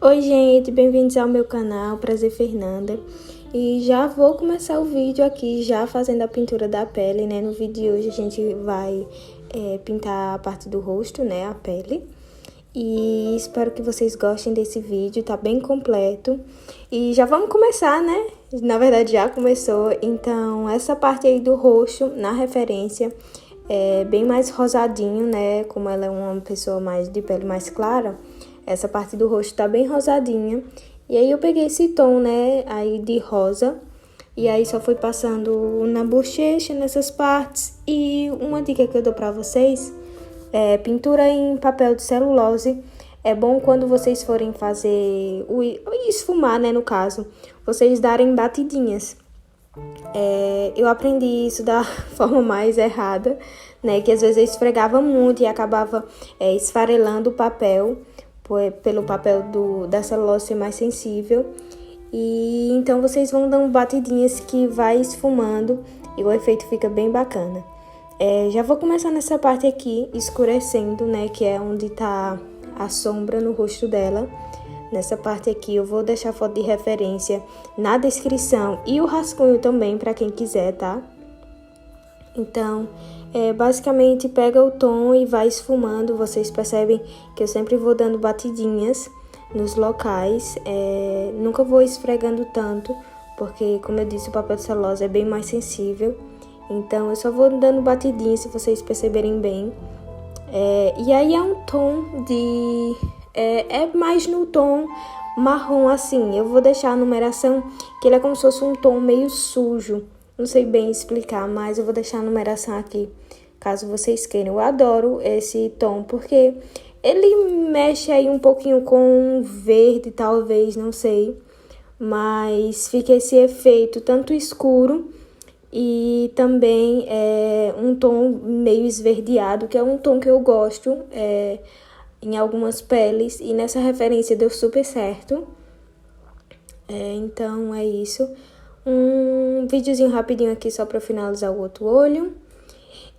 Oi gente, bem-vindos ao meu canal, Prazer Fernanda. E já vou começar o vídeo aqui, já fazendo a pintura da pele, né? No vídeo de hoje a gente vai pintar a parte do rosto, né? A pele. E espero que vocês gostem desse vídeo, tá bem completo. E já vamos começar, né? Na verdade já começou, então essa parte aí do rosto, na referência, é bem mais rosadinho, né? Como ela é uma pessoa mais de pele mais clara, essa parte do rosto tá bem rosadinha. E aí eu peguei esse tom, né, aí de rosa. E aí só fui passando na bochecha, nessas partes. E uma dica que eu dou pra vocês é pintura em papel de celulose. É bom quando vocês forem fazer esfumar, né, no caso, vocês darem batidinhas. Eu aprendi isso da forma mais errada, né, que às vezes eu esfregava muito e acabava esfarelando o papel, pelo papel da celulose ser mais sensível. E então vocês vão dando batidinhas que vai esfumando e o efeito fica bem bacana. Já vou começar nessa parte aqui, escurecendo, né, que é onde tá a sombra no rosto dela. Nessa parte aqui eu vou deixar a foto de referência na descrição e o rascunho também para quem quiser, tá? Então, basicamente pega o tom e vai esfumando. Vocês percebem que eu sempre vou dando batidinhas nos locais. Nunca vou esfregando tanto, porque, como eu disse, o papel de celulose é bem mais sensível. Então, eu só vou dando batidinhas, se vocês perceberem bem. E aí é um tom de... É mais no tom marrom, assim. Eu vou deixar a numeração, que ele é como se fosse um tom meio sujo. Não sei bem explicar, mas eu vou deixar a numeração aqui, caso vocês queiram. Eu adoro esse tom, porque ele mexe aí um pouquinho com verde, talvez, não sei. Mas fica esse efeito tanto escuro e também um tom meio esverdeado, que é um tom que eu gosto em algumas peles. E nessa referência deu super certo. Então é isso. Um videozinho rapidinho aqui só para finalizar o outro olho.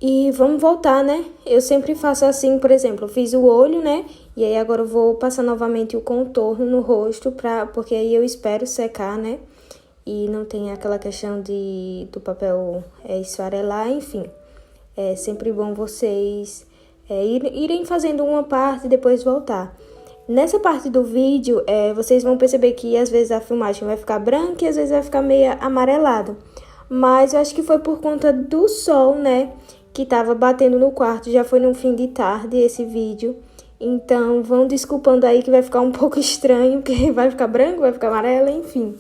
E vamos voltar, né? Eu sempre faço assim, por exemplo, eu fiz o olho, né? E aí agora eu vou passar novamente o contorno no rosto, porque aí eu espero secar, né? E não tem aquela questão do papel esfarelar, enfim. É sempre bom vocês irem fazendo uma parte e depois voltar. Nessa parte do vídeo, vocês vão perceber que às vezes a filmagem vai ficar branca e às vezes vai ficar meio amarelada. Mas eu acho que foi por conta do sol, né, que tava batendo no quarto. Já foi no fim de tarde esse vídeo. Então, vão desculpando aí que vai ficar um pouco estranho, porque vai ficar branco, vai ficar amarelo, enfim.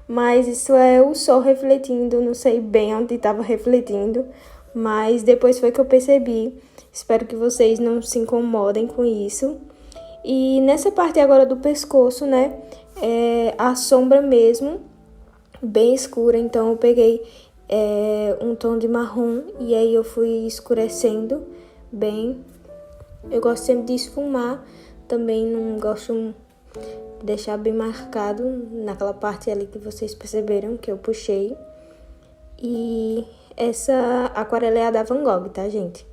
Mas isso é o sol refletindo, não sei bem onde estava refletindo. Mas depois foi que eu percebi. Espero que vocês não se incomodem com isso. E nessa parte agora do pescoço, né, a sombra mesmo, bem escura. Então eu peguei um tom de marrom e aí eu fui escurecendo bem. Eu gosto sempre de esfumar, também não gosto de deixar bem marcado naquela parte ali que vocês perceberam que eu puxei. E essa aquarela é a da Van Gogh, tá, gente?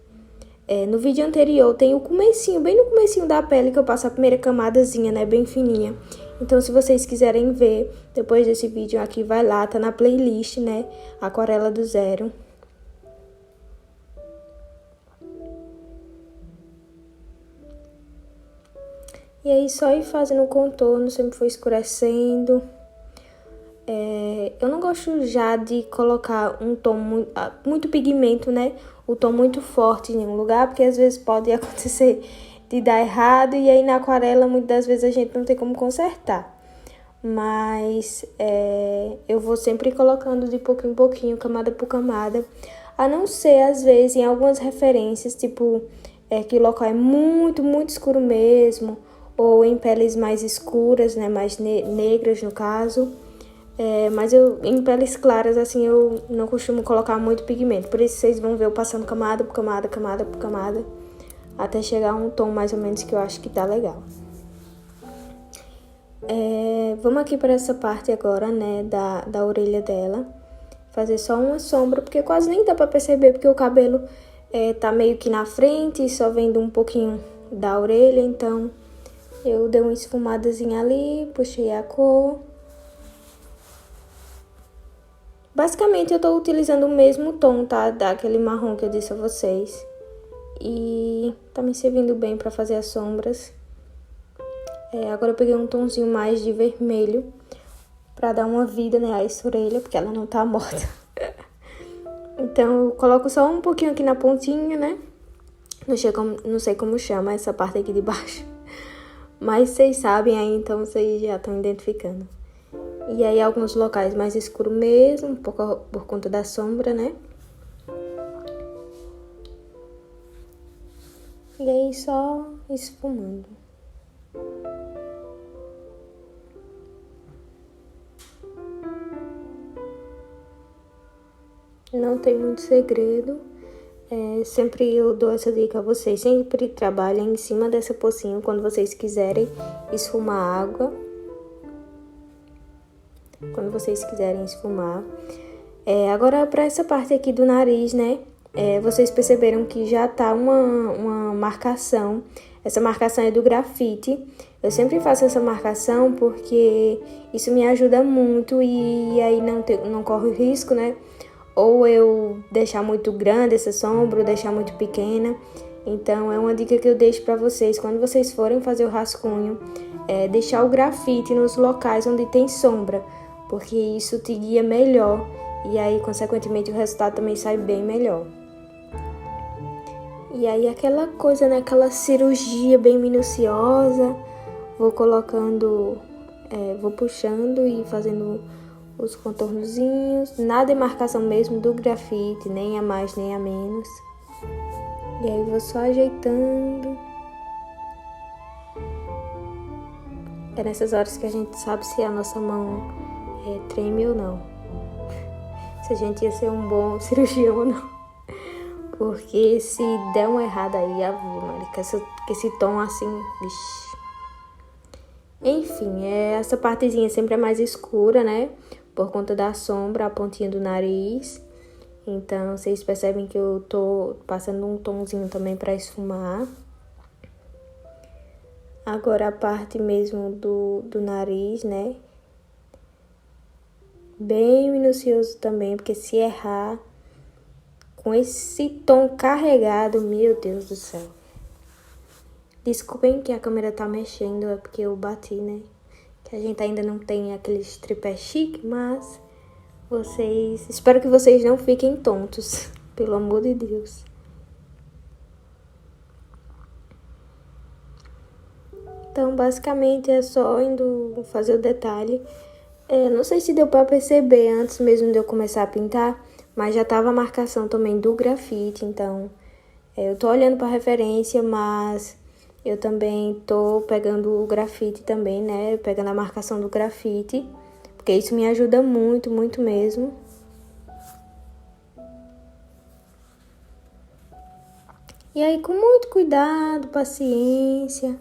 No vídeo anterior tem o comecinho, bem no comecinho da pele, que eu passo a primeira camadazinha, né, bem fininha. Então, se vocês quiserem ver, depois desse vídeo aqui, vai lá, tá na playlist, né, Aquarela do Zero. E aí, só ir fazendo o contorno, sempre foi escurecendo. Eu não gosto já de colocar um tom muito pigmento, né? O tom muito forte em um lugar, porque às vezes pode acontecer de dar errado. E aí na aquarela, muitas das vezes a gente não tem como consertar. Mas eu vou sempre colocando de pouquinho em pouquinho, camada por camada. A não ser, às vezes, em algumas referências, tipo, que o local é muito, muito escuro mesmo. Ou em peles mais escuras, né? Mais negras, no caso. Mas em peles claras, assim, eu não costumo colocar muito pigmento. Por isso vocês vão ver eu passando camada por camada, camada por camada, até chegar a um tom mais ou menos que eu acho que tá legal. Vamos aqui para essa parte agora, né, da orelha dela. Fazer só uma sombra, porque quase nem dá pra perceber, porque o cabelo tá meio que na frente, só vendo um pouquinho da orelha, então Eu dei uma esfumadazinha ali, puxei a cor. Basicamente, eu tô utilizando o mesmo tom, tá? Daquele marrom que eu disse a vocês. E tá me servindo bem pra fazer as sombras. Agora eu peguei um tomzinho mais de vermelho pra dar uma vida, né, a essa orelha, porque ela não tá morta. Então, eu coloco só um pouquinho aqui na pontinha, né? Não sei como chama essa parte aqui de baixo. Mas vocês sabem aí, então vocês já estão identificando. E aí, alguns locais mais escuros mesmo, um pouco por conta da sombra, né? E aí, só esfumando. Não tem muito segredo. Sempre eu dou essa dica a vocês. Sempre trabalhem em cima dessa pocinha quando vocês quiserem esfumar água. Quando vocês quiserem esfumar. Agora, para essa parte aqui do nariz, né? Vocês perceberam que já tá uma marcação. Essa marcação é do grafite. Eu sempre faço essa marcação porque isso me ajuda muito e aí não corre o risco, né? Ou eu deixar muito grande essa sombra, ou deixar muito pequena. Então, é uma dica que eu deixo para vocês. Quando vocês forem fazer o rascunho, deixar o grafite nos locais onde tem sombra, porque isso te guia melhor. E aí, consequentemente, o resultado também sai bem melhor. E aí, aquela coisa, né? Aquela cirurgia bem minuciosa. Vou colocando, vou puxando e fazendo os contornozinhos. Nada de marcação mesmo do grafite, nem a mais, nem a menos. E aí, vou só ajeitando. É nessas horas que a gente sabe se a nossa mão treme ou não. Se a gente ia ser um bom cirurgião ou não. Porque se der uma errada aí, Ave Maria, com esse tom assim, vixi. Enfim, essa partezinha sempre é mais escura, né? Por conta da sombra, a pontinha do nariz. Então, vocês percebem que eu tô passando um tomzinho também pra esfumar. Agora, a parte mesmo do nariz, né? Bem minucioso também, porque se errar com esse tom carregado, meu Deus do céu. Desculpem que a câmera tá mexendo, é porque eu bati, né? Que a gente ainda não tem aqueles tripé chique, mas espero que vocês não fiquem tontos, pelo amor de Deus. Então, basicamente, é só indo fazer o detalhe. Não sei se deu pra perceber antes mesmo de eu começar a pintar, mas já tava a marcação também do grafite, então eu tô olhando pra referência, mas eu também tô pegando o grafite também, né? Pegando a marcação do grafite, porque isso me ajuda muito, muito mesmo. E aí, com muito cuidado, paciência,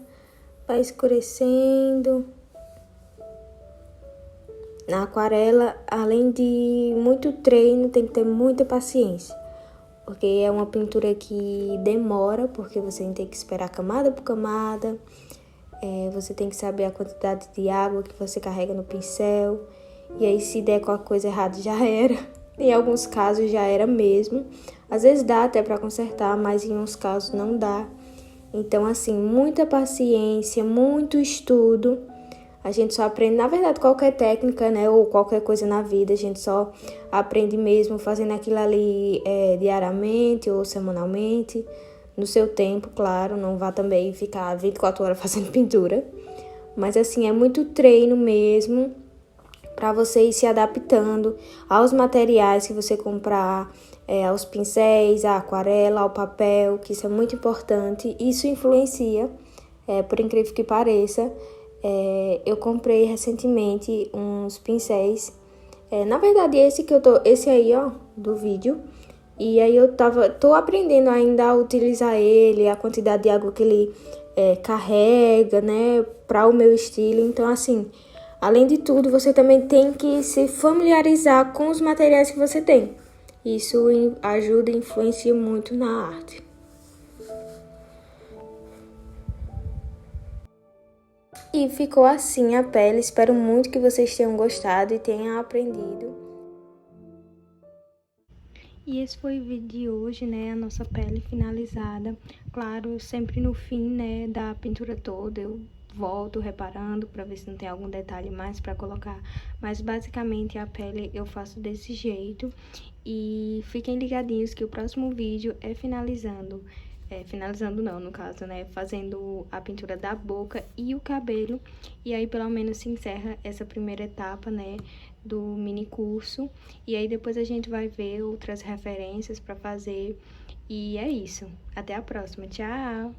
vai escurecendo. Na aquarela, além de muito treino, tem que ter muita paciência. Porque é uma pintura que demora, porque você tem que esperar camada por camada. Você tem que saber a quantidade de água que você carrega no pincel. E aí, se der qualquer coisa errada, já era. Em alguns casos, já era mesmo. Às vezes dá até para consertar, mas em uns casos não dá. Então, assim, muita paciência, muito estudo. A gente só aprende, na verdade, qualquer técnica, né, ou qualquer coisa na vida, a gente só aprende mesmo fazendo aquilo ali diariamente ou semanalmente, no seu tempo, claro, não vá também ficar 24 horas fazendo pintura. Mas, assim, é muito treino mesmo para você ir se adaptando aos materiais que você comprar, aos pincéis, à aquarela, ao papel, que isso é muito importante. Isso influencia, por incrível que pareça. Eu comprei recentemente uns pincéis. Na verdade, esse aí, ó, do vídeo. E aí eu tô aprendendo ainda a utilizar ele, a quantidade de água que ele carrega, né, para o meu estilo. Então, assim, além de tudo, você também tem que se familiarizar com os materiais que você tem. Isso ajuda e influencia muito na arte. E ficou assim a pele. Espero muito que vocês tenham gostado e tenham aprendido. E esse foi o vídeo de hoje, né, a nossa pele finalizada. Claro, sempre no fim, né, da pintura toda, eu volto reparando pra ver se não tem algum detalhe mais pra colocar. Mas basicamente a pele eu faço desse jeito. E fiquem ligadinhos que o próximo vídeo é finalizando. Finalizando não, no caso, né, fazendo a pintura da boca e o cabelo. E aí pelo menos se encerra essa primeira etapa, né, do mini curso. E aí depois a gente vai ver outras referências pra fazer. E é isso. Até a próxima. Tchau!